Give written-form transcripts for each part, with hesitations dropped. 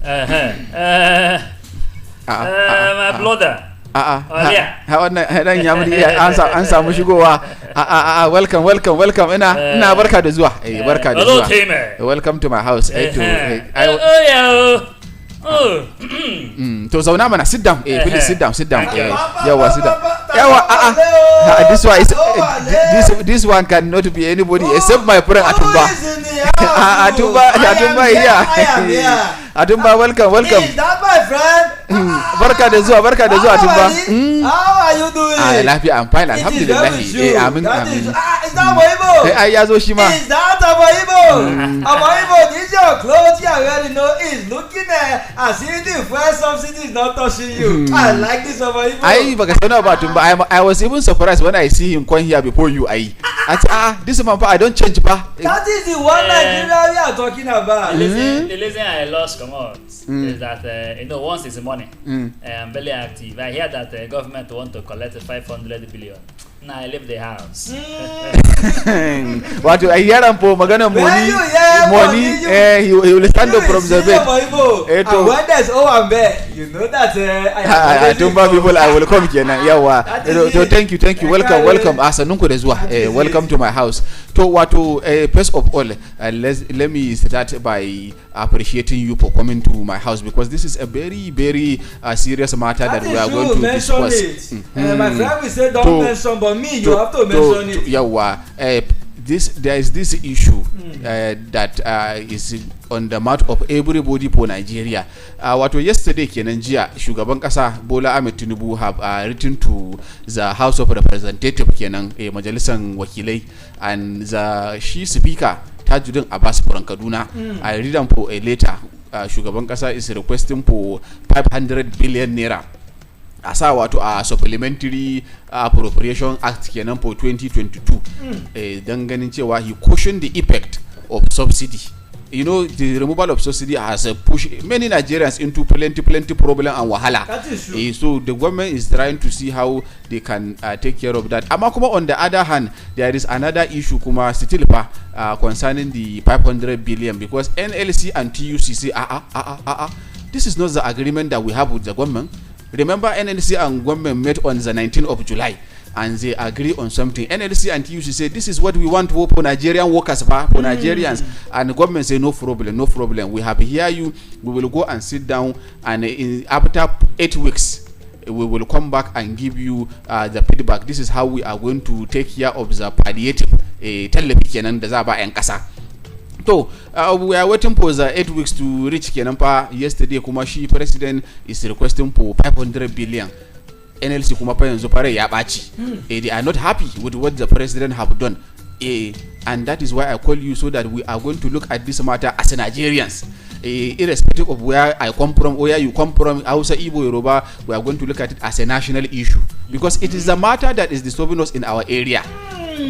My brother. An samu shigowa. Welcome. Ina barka da zuwa. Barka da zuwa. Welcome to my house. To zauna mana, sit down. Please sit down. Yawa, sit down. This one cannot be anybody except my friend Atumba. Atumba here. Atumba, welcome. Is that my friend? Barka da zuwa Atumba. How are you doing? Lafiya, I'm fine, alhamdulillah. Amin. Is that Aboibo? Ya zo shi ma. Is that Aboibo? Aboibo, this your clothes you already know is looking as if the first subsidy is not touching you. I like this Aboibo. Baka sanar about Atumba. I was even surprised when I see him come here before you. This man, I don't change pa. That is the one Nigeria we are talking about. The reason I lost come out is that once it's money, I'm very active. I hear that the government want to collect 500 billion. Now I leave the house. What I hear for magana money, he will stand up from the bed. And when there's Owambe, you know that I people I will come here now. So thank you. Welcome. Asanunko dezwa. Welcome to my house. First of all, let me start by appreciating you for coming to my house, because this is a very, very serious matter that we are going to discuss. My friend will say don't mention, but me, you have to mention it. There is this issue that is on the mouth of everybody for Nigeria. Yesterday kenan jiya shugaban kasa Bola Ahmed Tinubu have written to the House of Representatives kenan majalisan wakilai, and the speaker Tajuddin Abbas from Kaduna. I read them for a letter. Shugaban kasa is requesting for 500 billion naira. Asa a supplementary appropriation act kenan for 2022. Dan ganin cewa he cautioned the effect of subsidy. The removal of subsidy has pushed many Nigerians into plenty problem and wahala. That is true. So the government is trying to see how they can take care of that. Amakuma, on the other hand, there is another issue kuma still concerning the 500 billion, because NLC and TUC say this is not the agreement that we have with the government. Remember, NLC and government met on the 19th of July and they agree on something. NLC and TUC say this is what we want for Nigerian workers, for Nigerians, and the government say no problem. We have hear you. We will go and sit down, and after 8 weeks we will come back and give you the feedback. This is how we are going to take care of the palliative television da za ba yan kasa. So we are waiting for the 8 weeks to reach kenan pa. Yesterday kuma shi president is requesting for 500 billion. NLC kuma pa yanzu fare ya baci. They are not happy with what the president have done. And that is why I call you, so that we are going to look at this matter as Nigerians. Irrespective of where I come from, where you come from, Hausa, Igbo, Yoruba, we are going to look at it as a national issue, because it is a matter that is disturbing us in our area.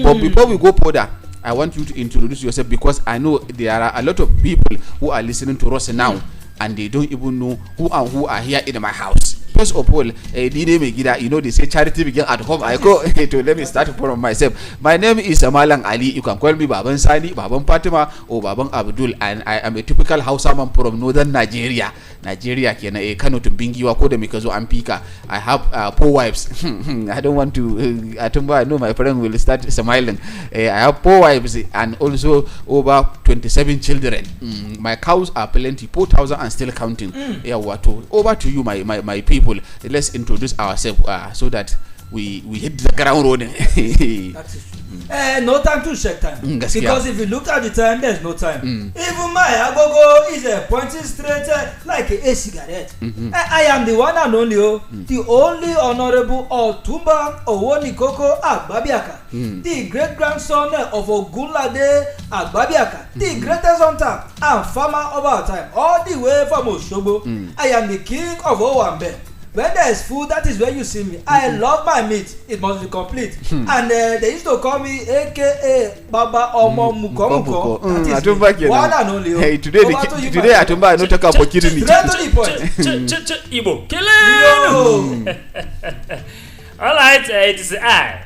But before we go further, I want you to introduce yourself, because I know there are a lot of people who are listening to us now and they don't even know who are here in my house. First of all, they say charity begin at home. I go to let me start from myself. My name is Malang Ali. You can call me Baban Sani, Baban Fatima, or Baban Abdul, and I am a typical Hausa man from northern Nigeria. Nigeria kena Kano to Bingiwa ko da Mikazo Ampika. I have 4 wives. I don't want to I know my friend will start smiling. I have 4 wives and also over 27 children. My cows are plenty, 4,000 and still counting. Over to you, my people. Let's introduce ourselves so that we hit the ground road. No time to check time, because if you look at the time, there's no time. Even my agogo is pointing straight like a cigarette. I am the one and only, the only honorable Otumba Owonikoko Agbabiaka, the great grandson of Ogunlade Agbabiaka, the greatest hunter and farmer of our time, all the way from Oshobo. I am the king of Owambe. When there is food, that is where you see me. I love my meat. It must be complete. And they used to call me AKA Baba Omo Muko. That is one and only. Hey, today Atumba I no talk about killing me. Straight to the point. Igbo, kill him. All right, it is I,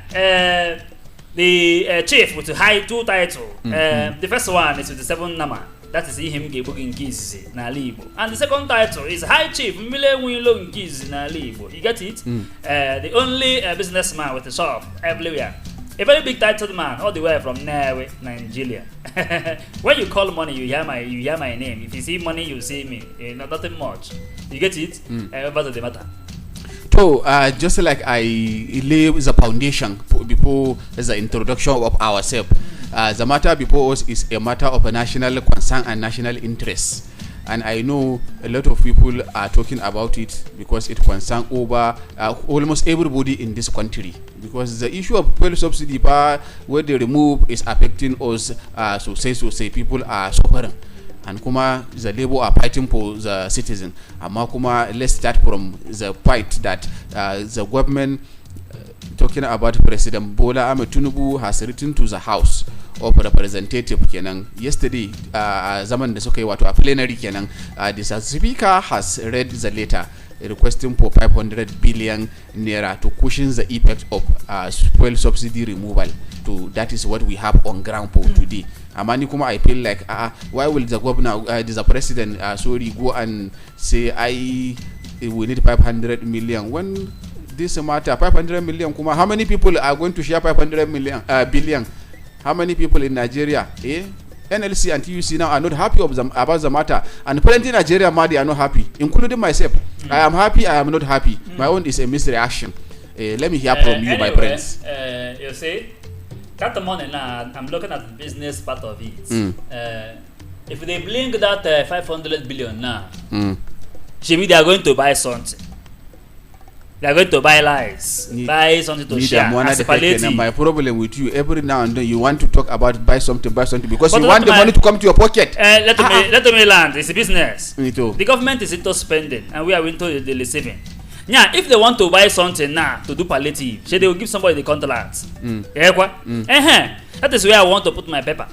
the chief with the high 2 titles. The first one is with the 7 number. That is him Gebugi Nkizi Nalibo. And the second title is High Chief Mile Wilo Nkizi Nalibo. You get it? The only businessman with a shop everywhere. A very big titled man, all the way from Norway, Nigeria. When you call money, you hear my name. If you see money, you see me. Nothing much. You get it? Back to the matter. So, just like I lay the foundation before the introduction of ourselves, the matter before us is a matter of a national concern and national interest. And I know a lot of people are talking about it because it concerns over almost everybody in this country. Because the issue of fuel subsidy, where they remove, is affecting us. So say people are suffering. And kuma the labor are fighting for the citizen. Amma kuma, let's start from the fight that the government, talking about President Bola Ahmed Tinubu, has written to the House of Representative kenan yesterday. Zaman da suka yi wato a plenary kenan. The speaker has read the letter requesting for 500 billion naira to cushion the effect of fuel subsidy removal. That is what we have on ground for today. Amani kuma, I feel like why will the governor, the president, go and say we need 500 million when this matter 500 million kuma, how many people are going to share 500 billion? How many people in Nigeria? NLC and TUC now are not happy about the matter, and plenty Nigeria they are not happy, including myself. I am happy, I am not happy. My own is a misreaction. Let me hear from you, my friends. You see, that money now, I'm looking at the business part of it. If they blink that 500 billion now, they are going to buy something. They are going to buy lies, buy something to share as a palliative. My problem with you, every now and then you want to talk about buy something because you want the money to come to your pocket. Let me land. It's a business. Me too. The government is into spending and we are into the receiving. Yeah, if they want to buy something now to do palliative, they will give somebody the contract. That is where I want to put my paper.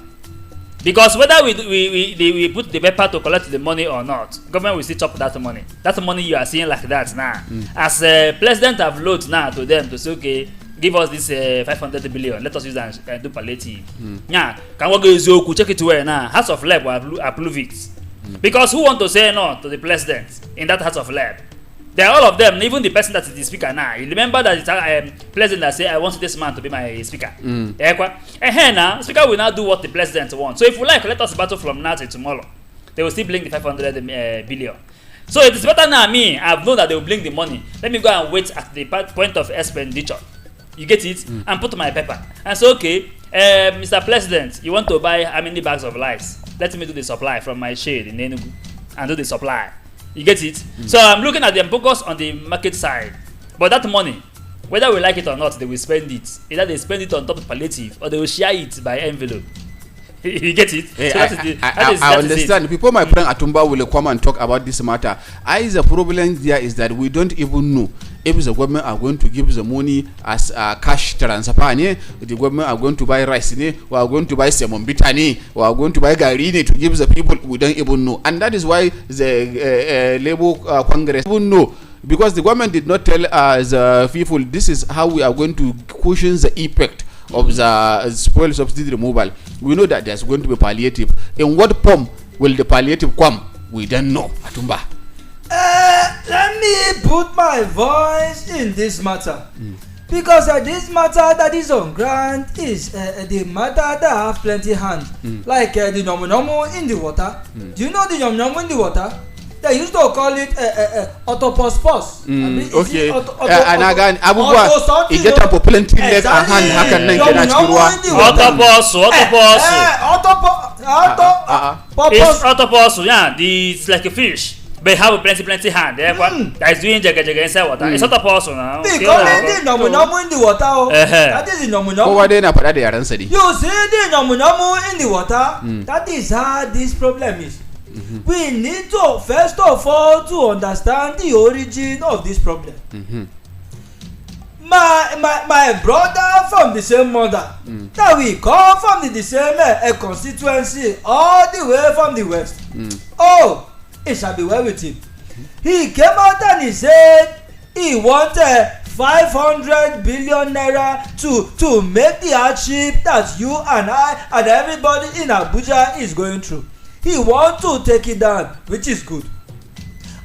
Because whether we put the paper to collect the money or not, government will still chop that money. That money you are seeing like that now. As president have load now to them to say, okay, give us this 500 billion, let us use that and do palliative. Yeah, can we go check it where now? House of Lab will approve it. Because who want to say no to the president in that House of Lab? They are all of them, even the person that is the speaker now. You remember that it's president that say, I want this man to be my speaker. Now, speaker will now do what the president wants. So if you like, let us battle from now till tomorrow. They will still blink the 500 billion. So it is better now, I've known that they will blink the money. Let me go and wait at the point of expenditure. You get it? And put my paper. And so, okay, Mr. President, you want to buy how many bags of rice? Let me do the supply from my shade in Enugu and do the supply. You get it? So I'm looking at them focus on the market side. But that money, whether we like it or not, they will spend it. Either they spend it on top of palliative or they will share it by envelope. You get it? Hey, so I understand. Before my friend Atumba will come and talk about this matter, the problem there is that we don't even know if the government are going to give the money as cash transfer. The government are going to buy rice, or are going to buy semonbita, or are going to buy gari to give the people. We don't even know, and that is why the Labour Congress even know. Because the government did not tell the people this is how we are going to cushion the effect of the fuel subsidy removal. We know that there's going to be palliative. In what form will the palliative come? We don't know. Atumba. Let me put my voice in this matter. Because this matter that is on ground is the matter that have plenty hands. Like the nomu in the water. Do you know the nomu in the water? They used to call it autopospos. Okay. And again, abubuwa igeta po plenty leg and hand hakan nan kina cikin ruwa. Autopos, yeah, it's like a fish. They have plenty hand. That is doing jaga inside water. It's autopos now. They call it the nomu in the water. That is the nomu. Kowa dai na faɗa da yaran sa. You see the nomu in the water. That is how this problem is. We need to first of all to understand the origin of this problem. My brother from the same mother, that we come from the same constituency all the way from the west. Oh, it shall be well with him. He came out and he said he wanted 500 billion naira to make the hardship that you and I and everybody in Abuja is going through. he want to take it down, which is good.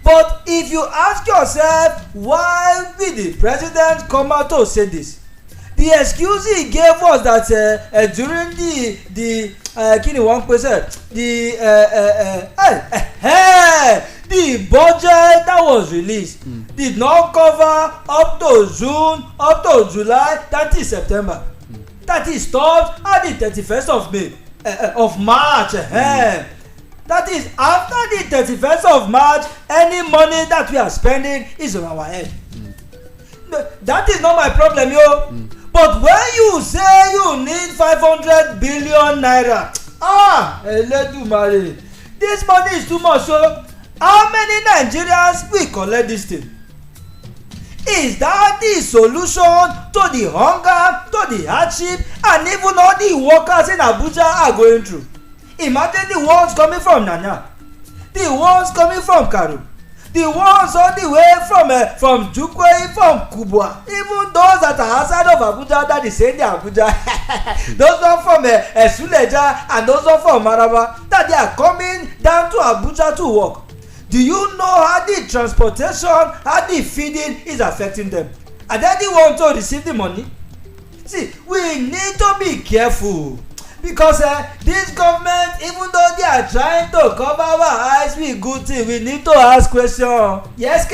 But if you ask yourself why will the president come out to say this, the excuse he gave us that during the kini one person the budget that was released did not cover up to June, up to July, that is September. That is stopped at the 31st of May, of March. That is after the 31st of March, any money that we are spending is on our head. That is not my problem, yo. But when you say you need 500 billion naira, Eledumare, this money is too much. So how many Nigerians will collect this thing? Is that the solution to the hunger, to the hardship, and even all the workers in Abuja are going through? Imagine the ones coming from Nanya, the ones coming from Karu, the ones all the way from Jukwe, from Kubwa, even those that are outside of Abuja that is saying they are Abuja, those are from Suleja and those are from Maraba, that they are coming down to Abuja to work. Do you know how the transportation, how the feeding is affecting them? Are they the ones to receive the money? See, we need to be careful. Because this government, even though they are trying to cover our eyes with good things, we need to ask questions. Yes,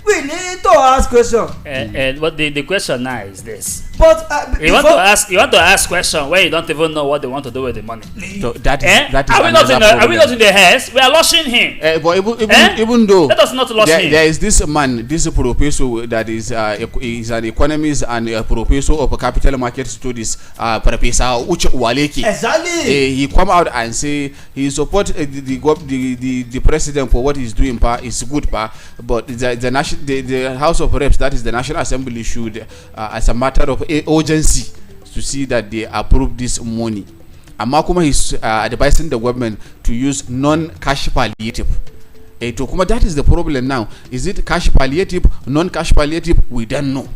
we need to ask questions. And what the question now is this. But you want to ask question where you don't even know what they want to do with the money. So that is are we not in the house? We are lashing him. But even though let us not lash him. There is this man, this professor that is an economist and a professor of capital market studies, Professor Uche Waleki. Exactly. He come out and say he support the president for what he's doing. Is good, but the House of Reps, that is the National Assembly, should as a matter of urgency to see that they approve this money. Amakuma is advising the government to use non-cash palliative. That is the problem now. Is it cash palliative, non-cash palliative? We don't know.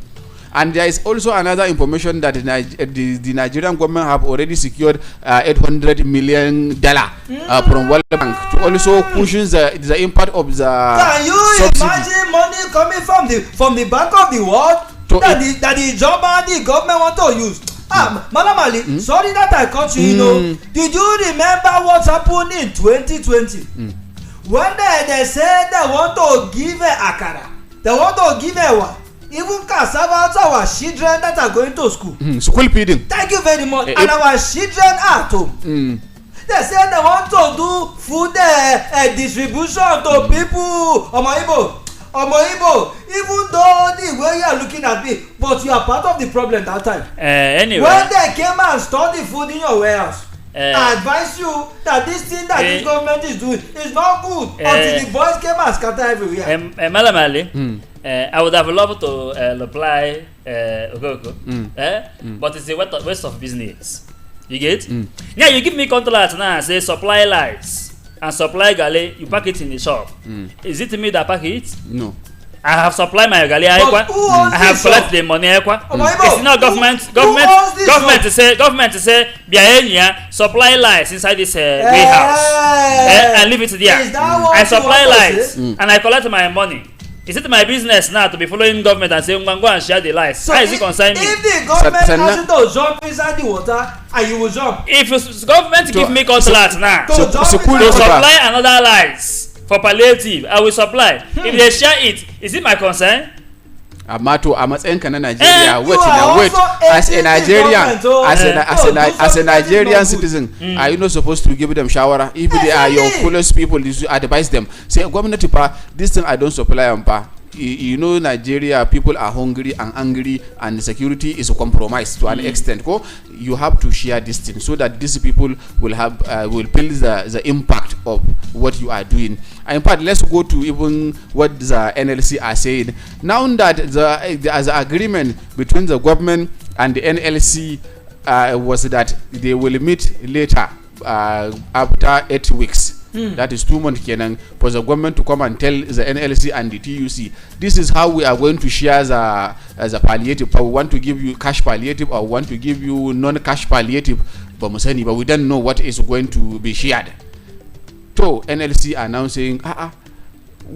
And there is also another information that the Nigerian government have already secured $800 million from World Bank to also cushion the impact of the Can you subsidy. imagine money coming from the Bank of the World that the job and the government want to use? Madam Ali, sorry that I cut you. You know, did you remember what happened in 2020 when they said they want to give akara, they want to give even cassava to our children that are going to school. School feeding. Thank you very much. And our children are at home. They said they want to do food distribution to people. Omo Igbo, even though the way you are looking at me, but you are part of the problem that time. Anyway, when they came and stored the food in your warehouse, I advise you that this thing that this government is doing is not good until the boys came and scatter everywhere. Madam Ali, I would have loved to reply but it's a waste of business. You get? Yeah, you give me contract now, say supply lights and supply galley, you pack it in the shop. Is it me that pack it? No. I have supplied my galley. I have collected the money. It's not government to say Biaenia supply lights inside this warehouse and leave it there. I supply lights and I collect my money. Is it my business now to be following government and saying go and share the lights? So how is it concerned me? If the government asks you to jump inside the water and you will jump. If government give me contract now to supply another lights for palliative, I will supply. If they share it, is it my concern? Amato, I'm saying Nigeria. Wait. As a Nigerian, as a Nigerian citizen, are you not supposed to give them shower? If they are your coolest people, you should advise them. Say, government, this thing I don't supply. You know, Nigeria people are hungry and angry, and security is compromised to an extent. You have to share this thing so that these people will have will feel the impact of what you are doing. And in fact, let's go to even what the NLC are saying now, that the agreement between the government and the NLC was that they will meet later after 8 weeks. That is 2 months for the government to come and tell the NLC and the TUC, this is how we are going to share the palliative. We want to give you cash palliative or we want to give you non-cash palliative, but we don't know what is going to be shared. to NLC are now saying,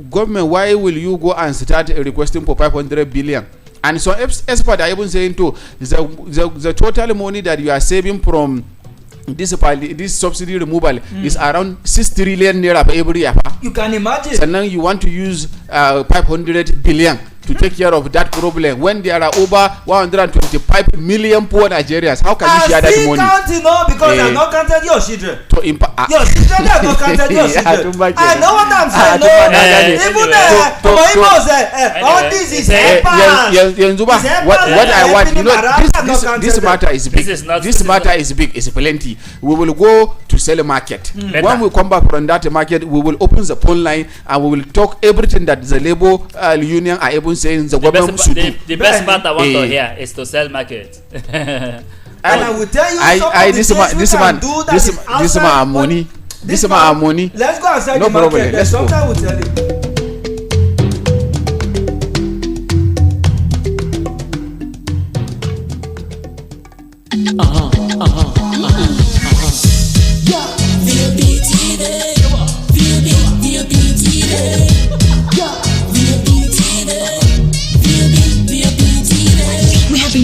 government, why will you go and start requesting for 500 billion? And so experts are even saying too, the total money that you are saving from this subsidy removal is around 6 trillion naira every year. You can imagine. So now you want to use 500 billion to take care of that problem when there are over 125 million poor Nigerians. How can you share that money? Counting, no, because they are not counted your children. Your children are not counted your children. I know what I'm saying. Even all this is what I want, you know, this matter is big. This matter is big. It's plenty. We will go to sell a market. When we come back from that market, we will open the phone line and we will talk everything that the labor union are able saying the government should do. The best part I want to hear is to sell market. And I will tell you this man money. This man money. Let's go outside no the market. Problem. Let's go. I will tell you.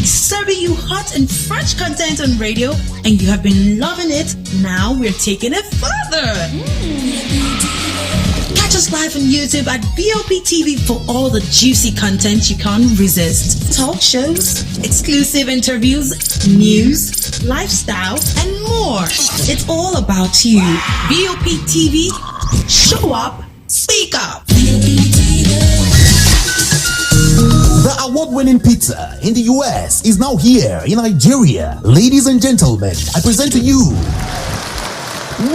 Serving you hot and fresh content on radio, and you have been loving it. Now we're taking it further. Catch us live on YouTube at BOP TV for all the juicy content you can't resist. Talk shows, exclusive interviews, news, lifestyle, and more. It's all about you. BOP TV, show up, speak up. The award-winning pizza in the US is now here in Nigeria. Ladies and gentlemen, I present to you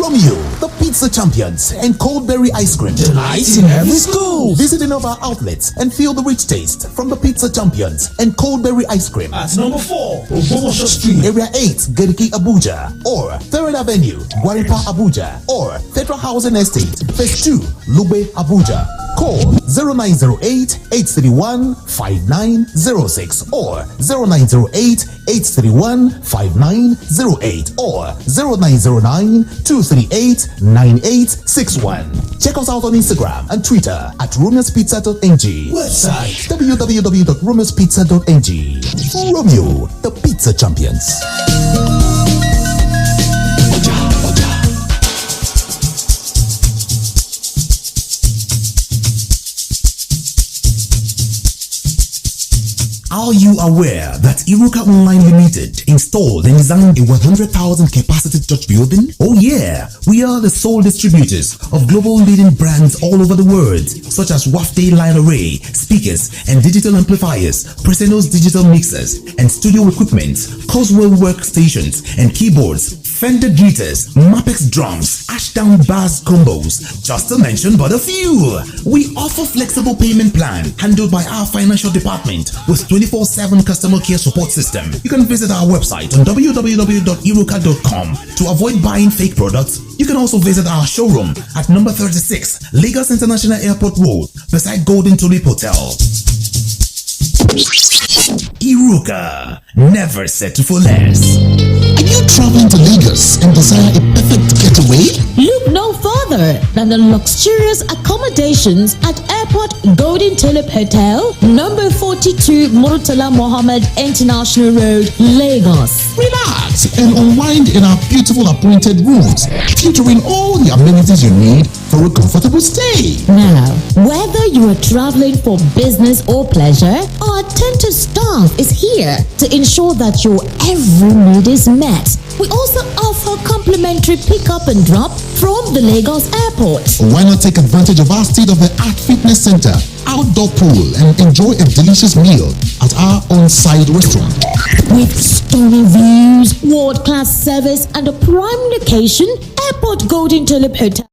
Romeo, the pizza champions, and Coldberry ice cream. Delights in every school. Visit any of our outlets and feel the rich taste from the pizza champions and Coldberry ice cream. At number 4, Obomosho Street, Area 8, Geriki, Abuja, or 3rd Avenue, Gwaripa, Abuja, or Federal Housing Estate, Phase 2, Lube, Abuja. Call 0908-831-5906 or 0908-831-5908 or 0909-238-9861. Check us out on Instagram and Twitter at romeospizza.ng. website www.romeospizza.ng. Romeo, the pizza champions. Are you aware that Iruka Online Limited installed and designed a 100,000 capacity church building? Oh yeah, we are the sole distributors of global leading brands all over the world, such as Wafday Line Array, speakers and digital amplifiers, Preseno's digital mixers and studio equipment, Coswell workstations and keyboards, Fender Guitars, Mapex drums, Ashdown bass combos, just to mention but a few. We offer flexible payment plan handled by our financial department with 24/7 customer care support system. You can visit our website on www.iruka.com to avoid buying fake products. You can also visit our showroom at number 36 Lagos International Airport Road beside Golden Tulip Hotel. Iruka, never settle for less. Are you traveling to Lagos and desire a perfect getaway? Look no further than the luxurious accommodations at Airport Golden Tulip Hotel, number 42 Murtala Mohammed International Road, Lagos. Relax and unwind in our beautiful appointed rooms, featuring all the amenities you need for a comfortable stay. Now, whether you are traveling for business or pleasure, our attentive staff is here to ensure that your every need is met. We also offer complimentary pickup and drop from the Lagos airport. Why not take advantage of our state-of-the-art fitness center, outdoor pool, and enjoy a delicious meal at our on-site restaurant? With stunning views, world-class service, and a prime location, Airport Golden Tulip Hotel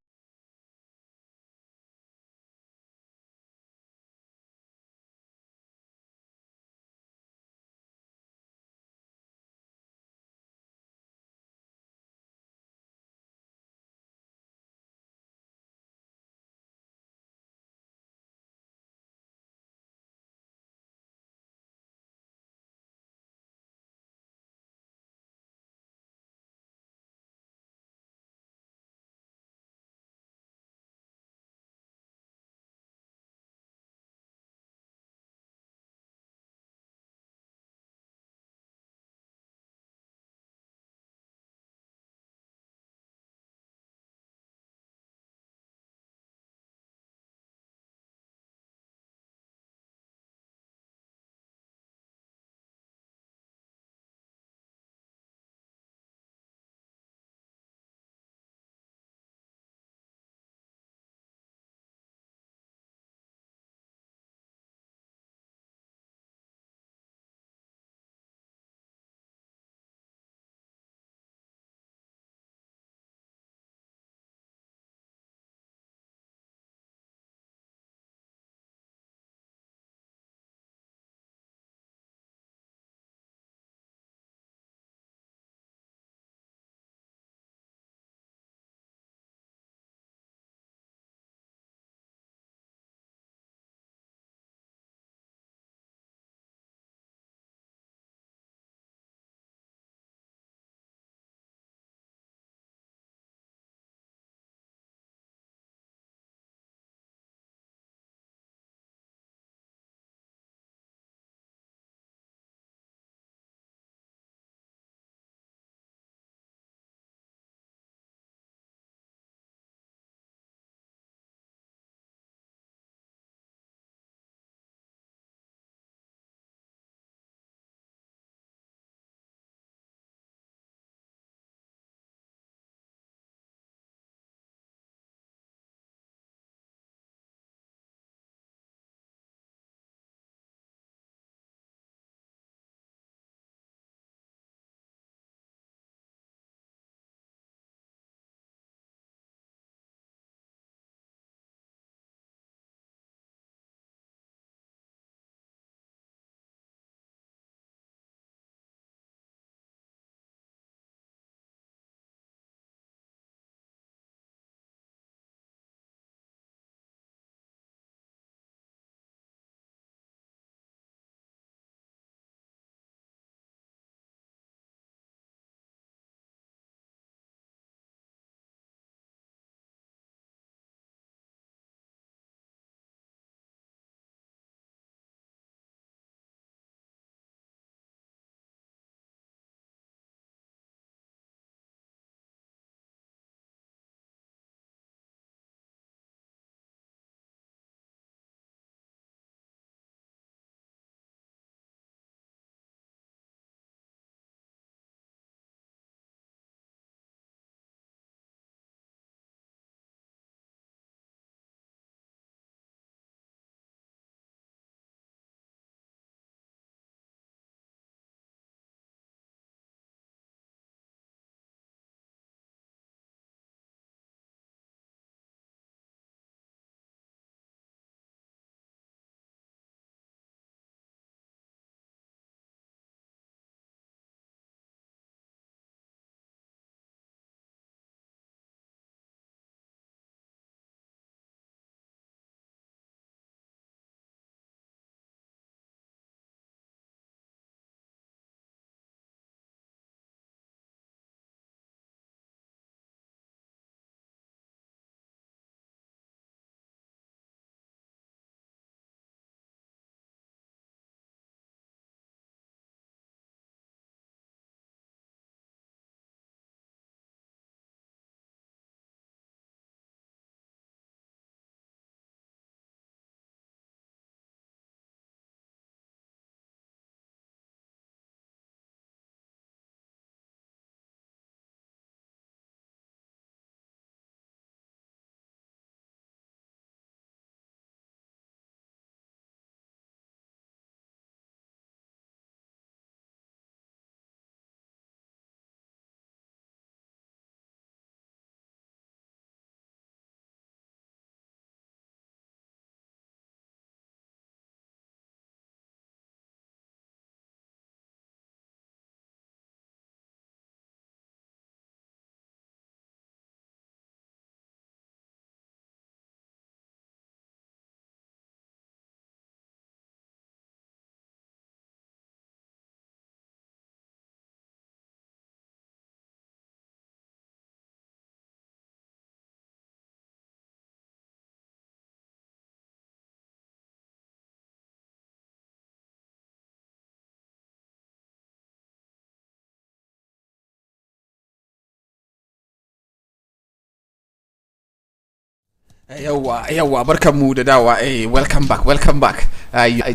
Yawa, barkanmu da dawa. Welcome back.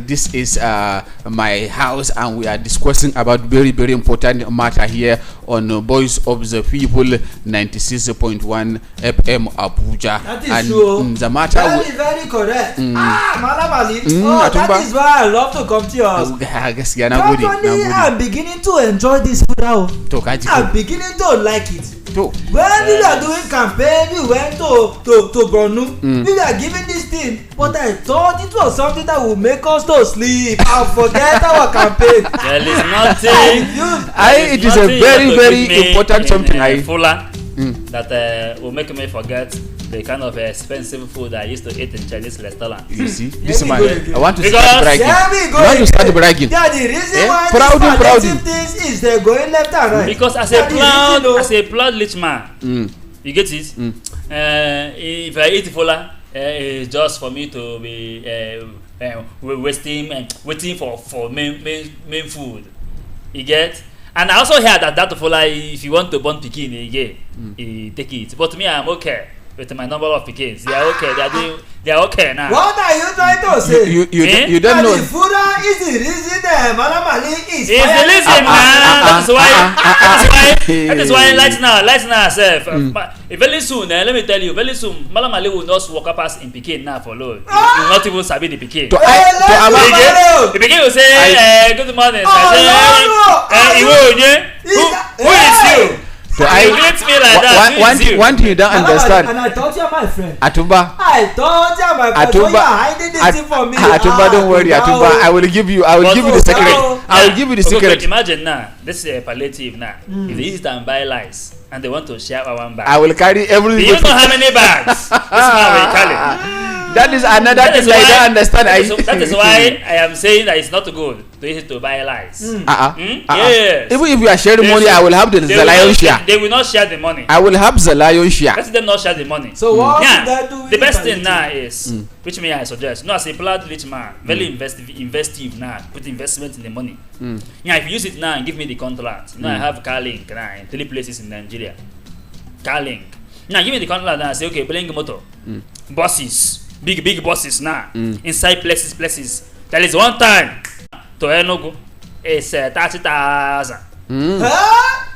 This is my house, and we are discussing about very, very important matter here on Voice of the People 96.1 FM Abuja. That is true. The matter very correct. Malam Ali. That is why I love to come to your house. I'm beginning to enjoy this food now. I'm beginning to like it. When we are doing campaign, we went to Borno. We are giving this thing, but I thought it was something that would make us to sleep and forget our campaign. There is nothing. It is a very, very important something. That will make me forget the kind of expensive food I used to eat in Chinese restaurant. You see, this man, I want to because start bragging. You want to start bragging. Yeah, the reason why proud things is they're going left and right. Because as a proud rich man, you get it. If I eat fola, it's just for me to be waiting for main food. You get. And I also hear that fola, if you want to born pikin, you take it. But me, I'm okay with my number of pickings. They are okay. They are okay now. What are you trying to say? You don't know. The food is the reason Malam Ali is. It's the reason, man. That is why. Lights now, self. Very soon, let me tell you. Very soon, Malam Ali will not walk up as in pikin now for load. He will not even sabi the pikin. The pikin will say, "Good morning." Who is you? So you greet me like that. One thing you don't understand. And I thought you are my friend. Atumba. I thought you are my friend. So you are hiding this thing from me. Atumba, don't worry, Atumba. I will give you the secret. I will give you the secret. Okay, imagine now. This is a palliative now. If they use it and buy lice, and they want to share one bag, I will carry everything. Do you know how many bags? This man will carry. That is another thing I don't understand. That is why I am saying that it's not good to use it to buy lice. Yes. Even if you are sharing money, I will have the lion share. They will not share the money. I will have the lion share. Let them not share the money. So what should I do? The best thing now is, which may I suggest, as a proud rich man, very investive now, put investment in the money. If you use it now and give me the contract, I have Carlink now in 3 places in Nigeria. Carlink. Now give me the contract and I say, okay, bring motor, buses. Big bosses now inside places. There is one time to Enugu, it's 30,000.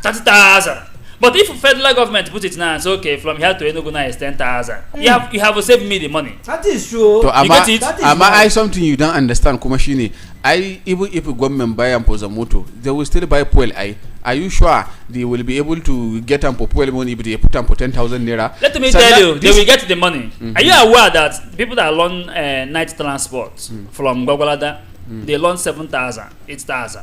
30,000. But if federal government put it now, it's okay. From here to Enugu now is 10,000. You have to save me the money. That is true. So I something you don't understand, Kumashini. Even if a government buy and pose a motor, they will still buy fuel. Are you sure they will be able to get them for fuel money if they put them for 10,000 naira? Let me tell you, they will get the money. Are you aware that people that loan night transport from Gwagwalada, they loan 7,000, 8,000?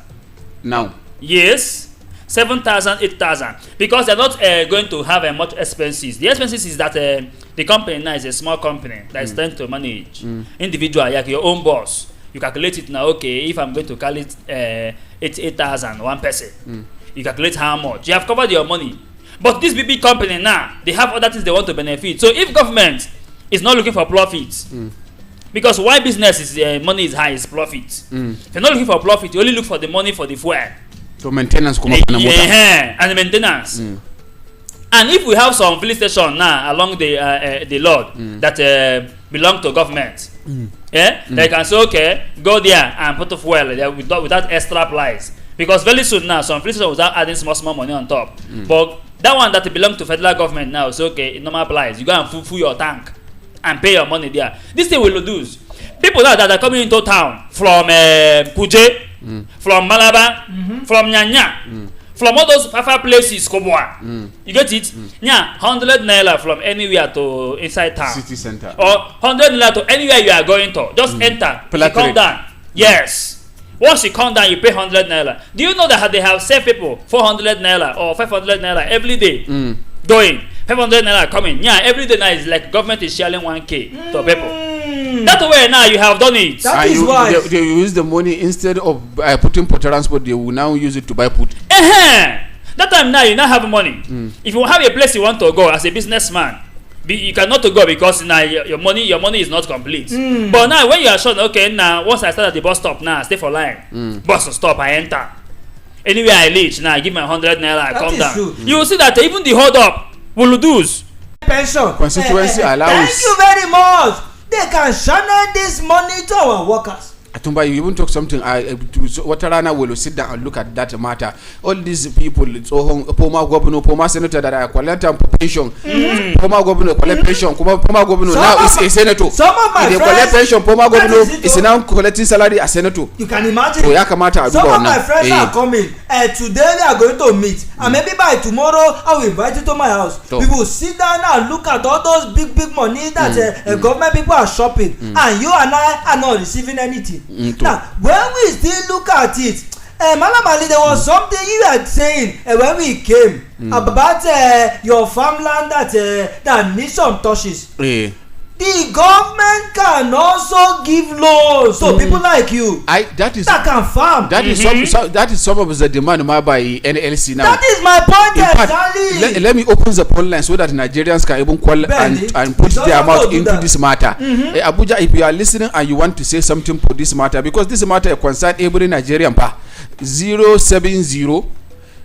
Now? Yes, 7,000, 8,000. Because they're not going to have much expenses. The expenses is that the company now is a small company that is trying to manage. Individual, like your own boss. You calculate it now, okay, if I'm going to call it 8,000, one person. You calculate how much. You have covered your money. But this big company now, they have other things they want to benefit. So if government is not looking for profit, because why business is money is high is profit. If you're not looking for profit, you only look for the money for the fuel. So maintenance come up and the maintenance. And if we have some filling station now along the road that belong to government, they can say, okay, go there and put the fuel there without extra price. Because very soon now, some filling station without adding small money on top. But that one that belong to federal government now, is okay, normal price. You go and fill your tank and pay your money there. This thing will reduce. People now that are coming into town from Kuje, from Malaba, from Nyanya, from all those far places, Kobwa. You get it? 100 naira from anywhere to inside town. City center. Or 100 naira to anywhere you are going to. Just enter. You come down. Yes. Once you come down, you pay 100 naira. Do you know that they have saved people 400 naira or 500 naira every day? Going. 500 naira coming. Every day now is like government is sharing 1K to people. That way now you have done it. That is why they use the money instead of putting for transport. They will now use it to buy food. That time now you now have money. If you have a place you want to go as a businessman, you cannot to go because now your money is not complete. But now when you are sure, okay, now once I start at the bus stop now, I stay for line. Bus stop, I enter. Anywhere I reach now, I give my 100 naira, I come down. You will see that even the hold up will reduce. pension. Constituency allowance. Thank you very much. They can channel this money to our workers. Atumba, you even talk something. Watarana will sit down and look at that matter. All these people, it's all former governor, former senator that are collecting pension. Former governor collect pension. Former governor now is a senator. Some of my friends collect pension. Former governor is now collecting salary as senator. You can imagine. Some of my friends are coming. Today we are going to meet, and maybe by tomorrow I will invite you to my house. We will sit down and look at all those big money that government people are shopping, and you and I are not receiving anything. Now, when we still look at it, Malam Ali, there was something you were saying when we came about your farmland that needs some touches. The government can also give loans to people like you that can farm. That is some of the demand by NLC now. That is my point exactly. Let me open the phone line so that Nigerians can even call and put their mouth into this matter. Abuja, if you are listening and you want to say something for this matter, because this matter concerns every Nigerian, 070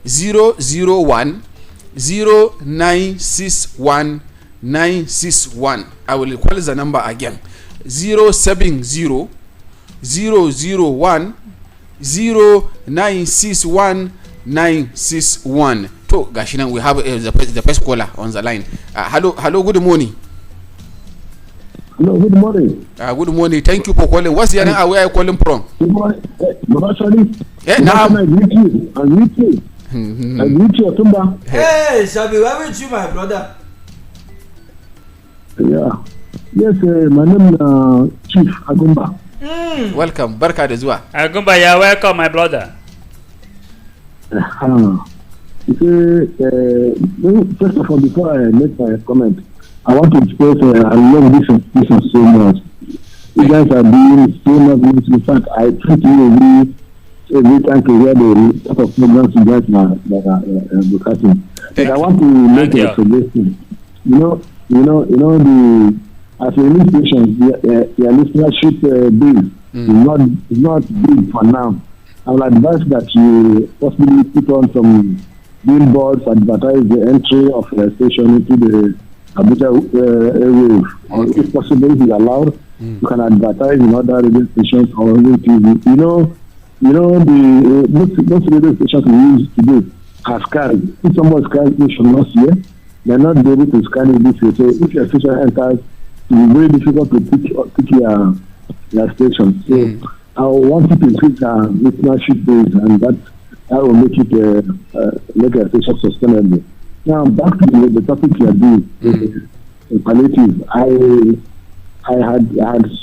001 0961 961. I will call the number again. 070 001 0961 961. So, Gashinan, we have the first caller on the line. Hello, good morning. Hello, good morning. Good morning. Thank you for calling. What's your name? Where are you calling from? Good morning. Now. I greet you. I greet you, Otumba. Hey, Shabi, where with you, my brother? Yeah. Yes, my name is Chief Agumba. Welcome. Barka da zuwa. Agumba, you're welcome, my brother. First of all, before I make my comment, I want to express I love this so much. You guys are doing so much. In fact, I treat you every time to hear the type of programs you guys are broadcasting. But I want to make a suggestion. As a news station, the listenership base is not big for now. I will advise that you possibly put on some billboards, advertise the entry of the station into the Abuja airwaves, or if possible, if it's allowed, you can advertise in other radio stations or radio TV. The most radio stations we use today are scanned. If someone scans, they should not see it. They're not able to scan it this way. So if your station enters, it will be very difficult to pick your station. So I want you to increase our listenership base, and that will make it make a station sustainable. Now back to the topic you are doing, palliative. I had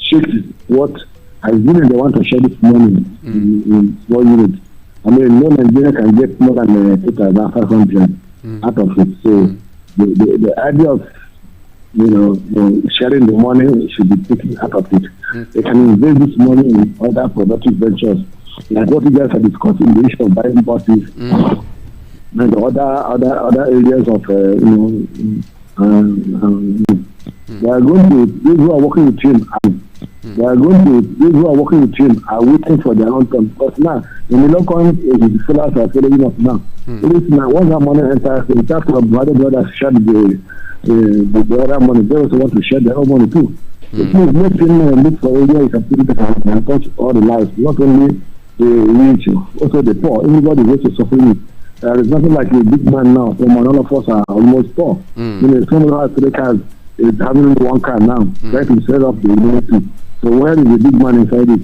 checked what I really want to share this morning in small units. I mean, no Nigeria can get more than 500 out of it. So the idea of sharing the money should be taken out of it. They can invest this money in other productive ventures, like what you guys are discussing, the issue of buying buses and other areas of they are going to those who are working with him. Those who are working with him are waiting for their own turn, because now in the local the sellers are following up now. Now once that money enters, the tax of the other brothers share the other money. They also want to share their own money too. It means making look for areas of people that can touch all the lives, not only the rich, also the poor. Everybody is also suffering. There is nothing like a big man now. All of us are almost poor. Some of us three cars is having one car now, trying to set up the university. So where is the big man inside it?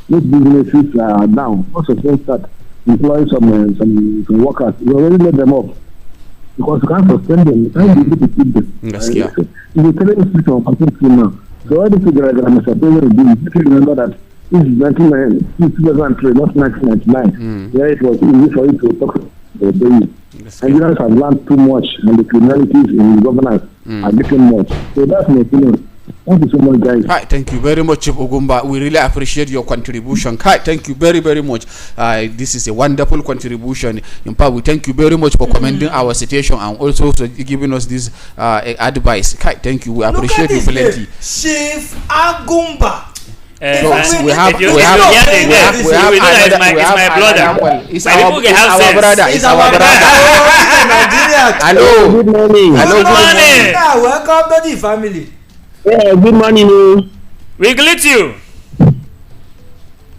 Most businesses are down. Most of them start employing some workers. You already let them off, because you can't sustain them. You can't be able to keep them. It's a telling system of now. So all this is Mr. President, you remember that this is 2003, not 1999. Where it was easy for you to talk to the baby. Nigerians have learned too much, and the criminalities in governance are getting much. So that's my opinion. Thank you so much, guys. Hi, thank you very much, Chief Ogumba. We really appreciate your contribution. Hi, thank you very, very much. This is a wonderful contribution. In fact, we thank you very much for commending our situation and also for giving us this advice. Hi, thank you. We appreciate you plenty. Chief Agumba. we have my brother. It's our brother. It's our brother. Hello. Good morning. Hello. Good morning. Welcome to the family. Yeah, good morning. We greet you.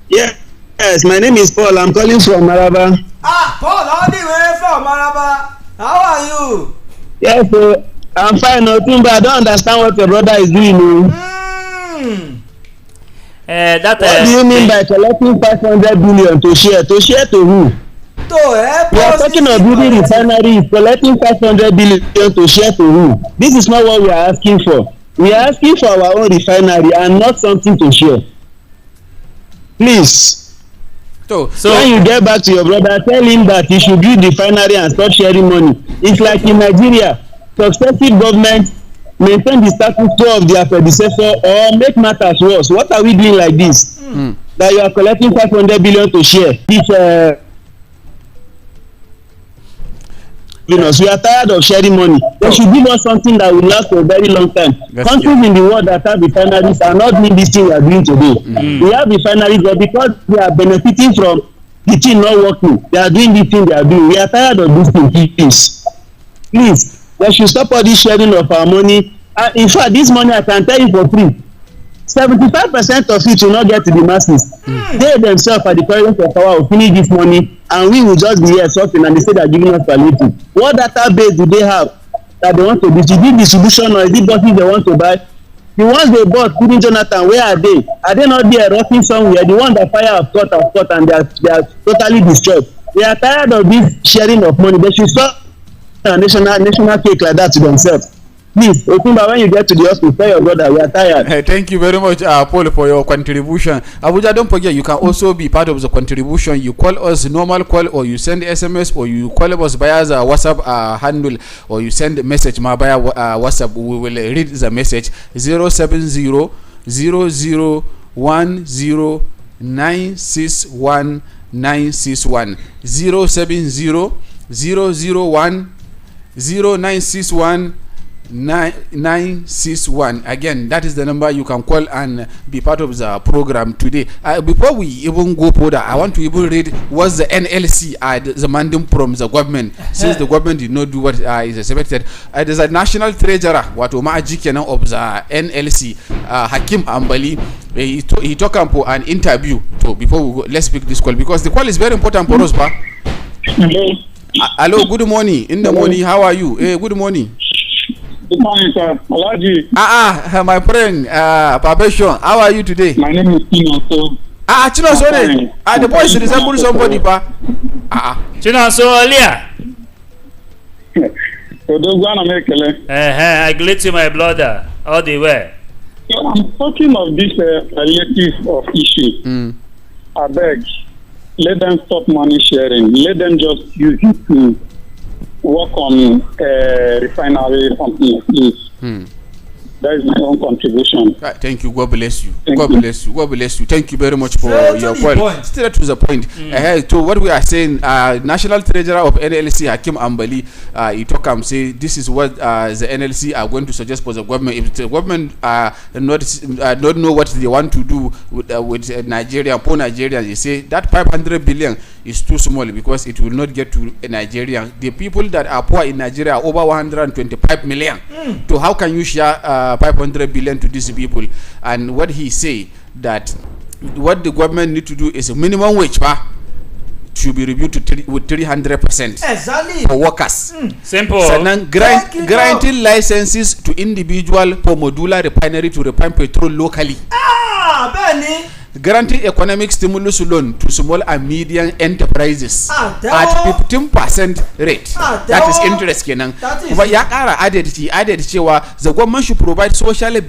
Yes, my name is Paul. I'm calling from Maraba. Paul, all the way from Maraba. How are you? Yes, I'm fine. Nothing, but I don't understand what your brother is doing. What do you mean by collecting 500 billion to share? To share to who? To help we are talking of building refineries, collecting 500 billion to share to who? This is not what we are asking for. We are asking for our own refinery and not something to share. Please. So when you get back to your brother, tell him that he should build the refinery and stop sharing money. It's like in Nigeria, successive governments maintain the status quo of their predecessor or make matters worse. What are we doing like this? That you are collecting 500 billion to share. We are tired of sharing money. They should give us something that will last for a very long time. Countries in the world that have refineries are not doing this thing we are doing today. We have refineries, but because they are benefiting from the thing not working, they are doing this thing they are doing. We are tired of this thing. Please, they should stop all this sharing of our money. In fact, this money I can tell you for free. 75% of it will not get to the masses. They themselves are the parents of power will finish this money and we will just be here suffering and they say they are giving us palliative. What database do they have that they want to distribute distribution or is it buses they want to buy? The ones they bought, including Jonathan, where are they? Are they not there rotting somewhere? The ones that fire have caught and they are totally destroyed. They are tired of this sharing of money. They should stop a national cake like that to themselves. Please, Otumba, when you get to the hospital, tell your brother we are tired. Thank you very much, Paul, for your contribution. Abuja, don't forget, you can also be part of the contribution. You call us normal call, or you send SMS, or you call us via the WhatsApp handle, or you send a message via WhatsApp. We will read the message 070 0010 961 961 070 001 0961 961. Again, that is the number you can call and be part of the program today. Before we even go further, I want to even read what the NLC are demanding from the government, since the government did not do what is expected. There's a national treasurer, what Omajikena of the NLC, Hakim Ambali. He talked about an interview. So before we go, let's pick this call because the call is very important for us. Hello, good morning. In the morning, how are you? Good morning. Good morning, sir. Alaji. My friend, Papa Sean, how are you today? My name is Chinonso. Chinonso, the voice resembles somebody, pa. Chinonso, earlier. I greet you, my brother, all the way. So I'm talking of this palliative of issue. I beg, let them stop money sharing. Let them just use it to work on refinery companies, please. That is my own contribution. Thank you. God bless you. God bless you. God bless you. Thank you very much for your call. Straight to the point. So what we are saying, National Treasurer of NLC Hakim Ambali, he talk and say this is what the NLC are going to suggest for the government. If the government not know what they want to do with Nigeria, poor Nigerians, they say that 500 billion is too small because it will not get to Nigeria. The people that are poor in Nigeria are over 125 million. So how can you share 500 billion to these people? And what he say that what the government need to do is a minimum wage should be reviewed with 300% exactly for workers. Simple. Sannan granting licenses to individual for modular refinery to refine petrol locally. Benny. Granting economic stimulus loan to small and medium enterprises at 15% rate. That is interest kenan. Kuma ya kara added cewa the government should provide social benefits